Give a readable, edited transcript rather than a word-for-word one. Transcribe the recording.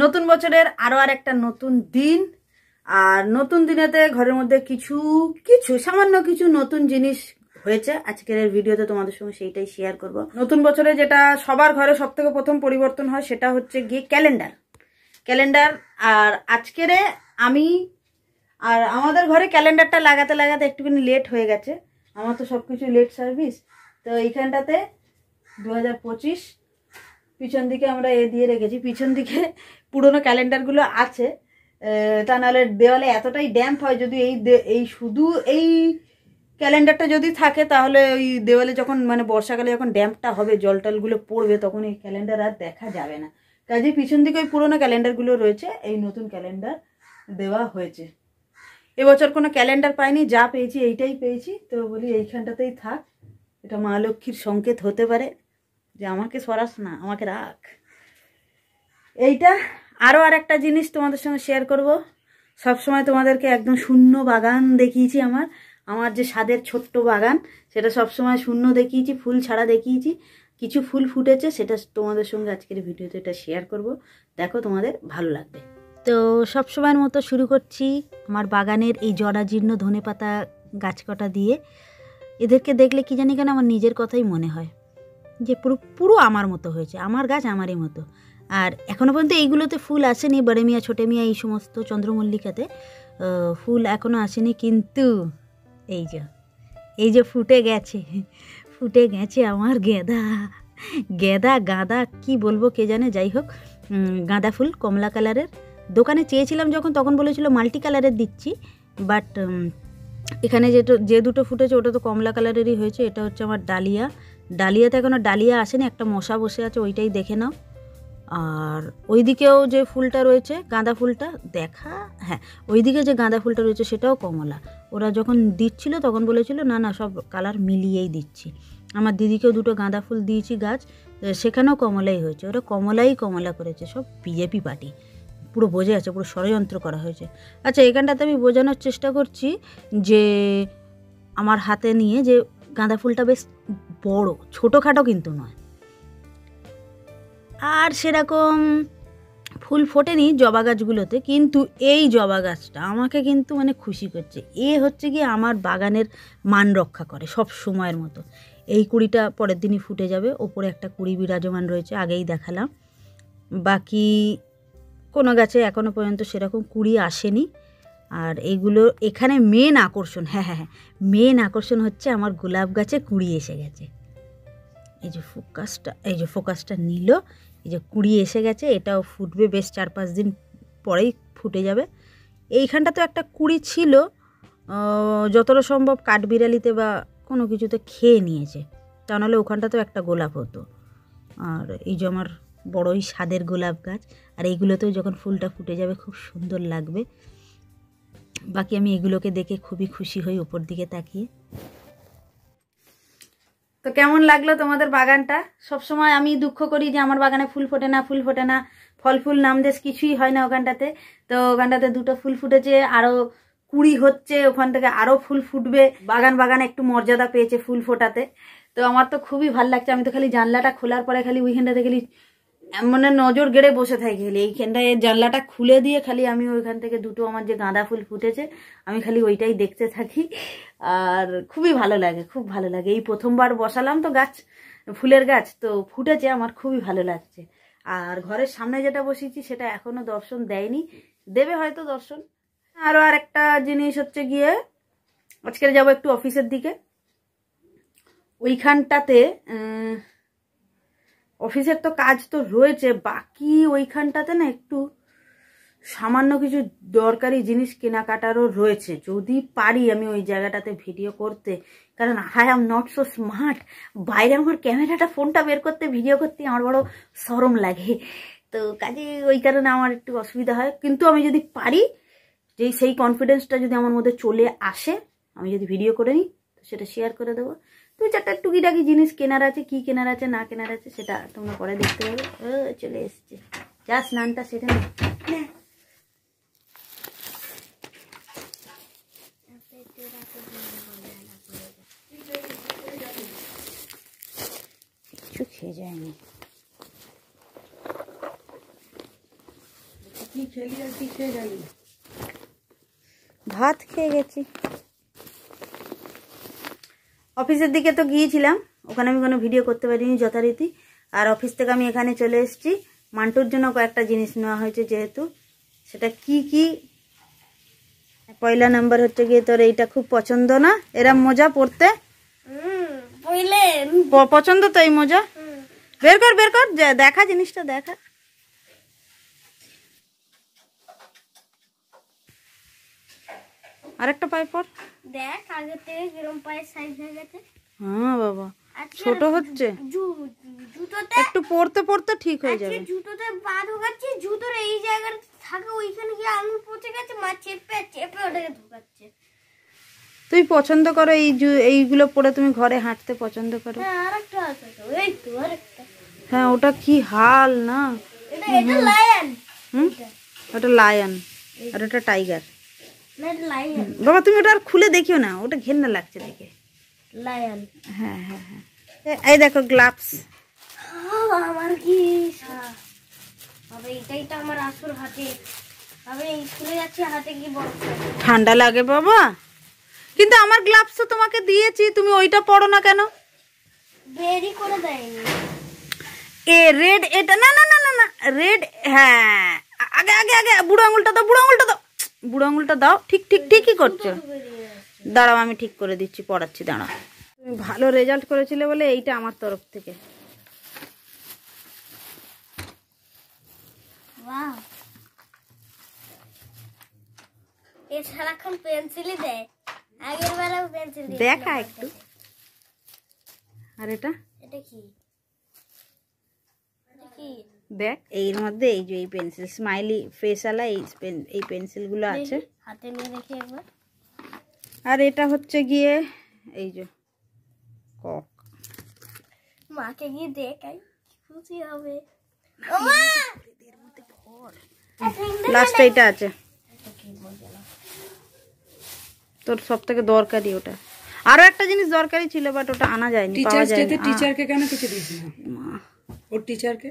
নতুন বছরের আরো আর একটা নতুন দিন। আর নতুন দিনেতে ঘরের মধ্যে কিছু কিছু সামান্য কিছু নতুন জিনিস হয়েছে। আজকের ভিডিওতে তোমাদের সঙ্গে সেইটাই শেয়ার করব। নতুন বছরে যেটা সবার ঘরে সব থেকে প্রথম পরিবর্তন হয় সেটা হচ্ছে গিয়ে ক্যালেন্ডার। আর আজকের আমি আর আমাদের ঘরে ক্যালেন্ডারটা লাগাতে লাগাতে একটুখানি লেট হয়ে গেছে। আমার তো সবকিছু লেট সার্ভিস। তো এইখানটাতে 2025 পিছন দিকে আমরা দিয়ে রেখেছি। পিছন দিকে পুরোনো ক্যালেন্ডারগুলো আছে, তা নাহলে দেওয়ালে এতটাই ড্যাম্প হয়। যদি এই শুধু এই ক্যালেন্ডারটা যদি থাকে তাহলে ওই দেওয়ালে যখন মানে বর্ষাকালে যখন ড্যাম্পটা হবে, জল টলগুলো পড়বে, তখন এই ক্যালেন্ডার আর দেখা যাবে না। কাজেই পিছন দিকে ওই পুরোনো ক্যালেন্ডারগুলো রয়েছে, এই নতুন ক্যালেন্ডার দেওয়া হয়েছে। এবছর কোনো ক্যালেন্ডার পাইনি, যা পেয়েছি এইটাই পেয়েছি। তো বলি এইখানটাতেই থাক, এটা মা লক্ষ্মীর সংকেত হতে পারে যে আমাকে সরাস না, আমাকে রাখ। এইটা আরও আর একটা জিনিস তোমাদের সঙ্গে শেয়ার করব। সবসময় তোমাদেরকে একদম শূন্য বাগান দেখিয়েছি। আমার যে স্বাদের ছোট্ট বাগান, সেটা সবসময় শূন্য দেখিয়েছি, ফুল ছাড়া দেখিয়েছি। কিছু ফুল ফুটেছে, সেটা তোমাদের সঙ্গে আজকের ভিডিওতে এটা শেয়ার করব। দেখো, তোমাদের ভালো লাগবে। তো সবসময়ের মতো শুরু করছি আমার বাগানের এই জরাজীর্ণ ধনেপাতা গাছ কটা দিয়ে। এদেরকে দেখলে কি জানি কেন আমার নিজের কথাই মনে হয় যে পুরো আমার মতো হয়েছে, আমার গাছ আমারই মতো। আর এখনও পর্যন্ত এইগুলোতে ফুল আসেনি, বড় মিয়া ছোটে মিয়া এই সমস্ত চন্দ্রমল্লিকাতে ফুল এখনও আসেনি। কিন্তু এই যে ফুটে গেছে আমার গাঁদা কি বলবো কে জানে। যাই হোক, গাঁদা ফুল কমলা কালারের। দোকানে চেয়েছিলাম যখন, তখন বলেছিল মাল্টি কালারের দিচ্ছি, বাট এখানে যে দুটো ফুটেছে ওটা তো কমলা কালারেরই হয়েছে। এটা হচ্ছে আমার ডালিয়াতে এখনও ডালিয়া আসেনি, একটা মশা বসে আছে, ওইটাই দেখে নাও। আর ওইদিকেও যে ফুলটা রয়েছে গাঁদা ফুলটা হ্যাঁ, ওইদিকে যে গাঁদা ফুলটা রয়েছে সেটাও কমলা। ওরা যখন দিচ্ছিল তখন বলেছিল না সব কালার মিলিয়েই দিচ্ছি। আমার দিদিকেও দুটো গাঁদা ফুল দিয়েছি গাছ, সেখানেও কমলাই হয়েছে। ওরা কমলা করেছে, সব বিজেপি পার্টি। পুরো বোঝা আছে, পুরো ষড়যন্ত্র করা হয়েছে। আচ্ছা, এখানটাতে আমি বোঝানোর চেষ্টা করছি যে আমার হাতে নিয়ে যে গাঁদা ফুলটা বেশ বড়, ছোটোখাটো কিন্তু নয়। আর সেরকম ফুল ফোটেনি জবা গাছগুলোতে, কিন্তু এই জবা গাছটা আমাকে কিন্তু মানে খুশি করছে। হচ্ছে কি আমার বাগানের মান রক্ষা করে সব সময়ের মতো। এই কুড়িটা পরের দিনই ফুটে যাবে, ওপরে একটা কুড়ি বিরাজমান রয়েছে, আগেই দেখালাম। বাকি কোনো গাছে এখনও পর্যন্ত সেরকম কুড়ি আসেনি। আর এইগুলো এখানে মেন আকর্ষণ, মেন আকর্ষণ হচ্ছে আমার গোলাপ গাছে কুড়ি এসে গেছে। এই যে ফোকাসটা নিল, এই যে কুড়ি এসে গেছে। এটাও ফুটবে বেশ 4-5 দিন পরেই ফুটে যাবে। এইখানটা তো একটা কুড়ি ছিল, যতটা সম্ভব কাঠবিড়ালিতে বা কোনো কিছুতে খেয়ে নিয়েছে, তা নাহলে ওখানটা তো একটা গোলাপ হতো। আর এই যে আমার বড়ই স্বাদের গোলাপ গাছ, আর এইগুলোতেও যখন ফুলটা ফুটে যাবে খুব সুন্দর লাগবে। বাকি আমি এগুলোকে দেখে খুবই খুশি হই উপর দিকে তাকিয়ে। তো কেমন লাগলো তোমাদের বাগানটা? সবসময় আমি দুঃখ করি যে আমার বাগানে ফুল ফোটে না, ফল ফুল নামদেশ কিছুই হয় না ওখানটাতে। তো ওখানটাতে দুটো ফুল ফুটেছে, আরও কুড়ি হচ্ছে, ওখান থেকে আরও ফুল ফুটবে। বাগানে একটু মর্যাদা পেয়েছে ফুল ফোটাতে। তো আমার তো খুবই ভালো লাগছে। আমি তো খালি জানলাটা খোলার পরে খালি ওইখানটাতে খালি মানে নজর গেড়ে বসে থাকি। খালি এইখানটায় জানলাটা খুলে দিয়ে খালি আমি ওইখান থেকে দুটো আমার যে গাঁদা ফুল ফুটেছে আমি খালি ওইটাই দেখতে থাকি। আর খুবই ভালো লাগে, খুব ভালো লাগে। এই প্রথমবার বসালাম তো গাছ, ফুলের গাছ, তো ফুটেছে, আমার খুবই ভালো লাগছে। আর ঘরের সামনে যেটা বসিয়েছি সেটা এখনো দর্শন দেয়নি, দেবে হয়তো দর্শন। আরও আর একটা জিনিস হচ্ছে গিয়ে, আজকে যাবো একটু অফিসের দিকে। ওইখানটাতে অফিসের তো কাজ তো রয়েছে, বাকি ওইখানটাতে না একটু সামান্য কিছু দরকারি জিনিস কেনাকাটারও রয়েছে। যদি পারি আমি ওই জায়গাটাতে ভিডিও করতে, কারণ I am not so smart. বাইরে আমার ক্যামেরাটা ফোনটা বের করতে ভিডিও করতে আমার বড় শরম লাগে। তো কাজে ওই কারণে আমার একটু অসুবিধা হয়। কিন্তু আমি যদি পারি, যে সেই কনফিডেন্সটা যদি আমার মধ্যে চলে আসে, আমি যদি ভিডিও করে নিই তো সেটা শেয়ার করে দেবো। 2-4টা টুকিটাকি জিনিস কেনার আছে, কি কেনার আছে না কেনার আছে সেটা তোমরা পরে দেখতে পাবে। চলে এসছে, যা স্নানটা সেটা না কিছু খেয়ে যায়নি। ভাত খেয়ে গেছি। অফিসের দিকে তো গিয়েছিলাম, ওখানে আমি কোনো ভিডিও করতে পারিনি যথারীতি। আর অফিস থেকে আমি এখানে চলে এসেছি। মান্টুর জন্য কয়েকটা জিনিস নেওয়া হয়েছে, যেহেতু সেটা কি কি। পয়লা নাম্বার হচ্ছে গিয়ে তোর এইটা খুব পছন্দ না, এরা মোজা পরতে পছন্দ তো এই মোজা। বের কর বের কর, দেখা জিনিসটা দেখা। আরেকটা পায়ে পর, দেখ আগে থেকে কিরকম পায়ের সাইজ হয়ে গেছে। হ্যাঁ বাবা ছোট হচ্ছে, জুতোতে একটু পরতে পরতে ঠিক হয়ে যাবে। জুতোতে পা ঢোকাচ্ছি, জুতোর এই জায়গাটা থাকে ওইখানে গিয়ে আঙুল পচে গেছে, মা চেপে চেপে ওটাকে ঢোকাচ্ছে। তুই পছন্দ করো এইগুলো পরে তুমি ঘরে হাঁটতে পছন্দ করো? হ্যাঁ আরেকটা আছে তো, এই তো আরেকটা। হ্যাঁ ওটা কি হাল না, এটা লায়ন। ওটা লায়ন আর ওটা টাইগার। না এটা লায়ন বাবা তুমি ওটা আর খুলে দেখিও না, ওটা ঘেন্না লাগছে দেখে। লায়ন। হ্যাঁ হ্যাঁ হ্যাঁ, এই দেখো গ্লাভস। আমার কি হবে, এটাই তো আমার আসল হাতে। আমি স্কুলে যাচ্ছি, হাতে কি বড় ঠান্ডা লাগে বাবা, কিন্তু আমার গ্লাভস তো তোমাকে দিয়েছি, তুমি ওইটা পরো না কেন? বেরি করে দেয়নি এ রেড, এটা না না না না না রেড। হ্যাঁ আগে আগে আগে বুড়ো আঙুলটা দাও, বুড়ো আঙুলটা দাও, বুড়ো আঙুলটা দাও। ঠিক ঠিক ঠিকই করছো, দাঁড়াও আমি ঠিক করে দিচ্ছি, পড়াচ্ছি দাঁড়াও। তুমি ভালো রেজাল্ট করেছিলে বলে এইটা আমার তরফ থেকে। বাহ, এ সারাক্ষণ পেন্সিলই দেয়, আগের বেলাও পেন্সিল দিয়ে দেখা একটু। আর এটা এটা কি, এটা কি দেখ, এর মধ্যে এই যে এই পেন্সিল স্মাইলি ফেসওয়ালা এই পেন্সিলগুলো আছে। হাতে নিয়ে দেখি একবার। আর এটা হচ্ছে গিয়ে এই যে কক। মাকে গিয়ে দেখাই, খুশি হবে। লাস্ট এইটা আছে তোর সব থেকে দরকারি, ওটা আরো একটা জিনিস দরকারি ছিল বাট ওটা আনা যায়নি, পাওয়া যায়নি। টিচারকে কেন কিছু দিস না? ওর টিচারকে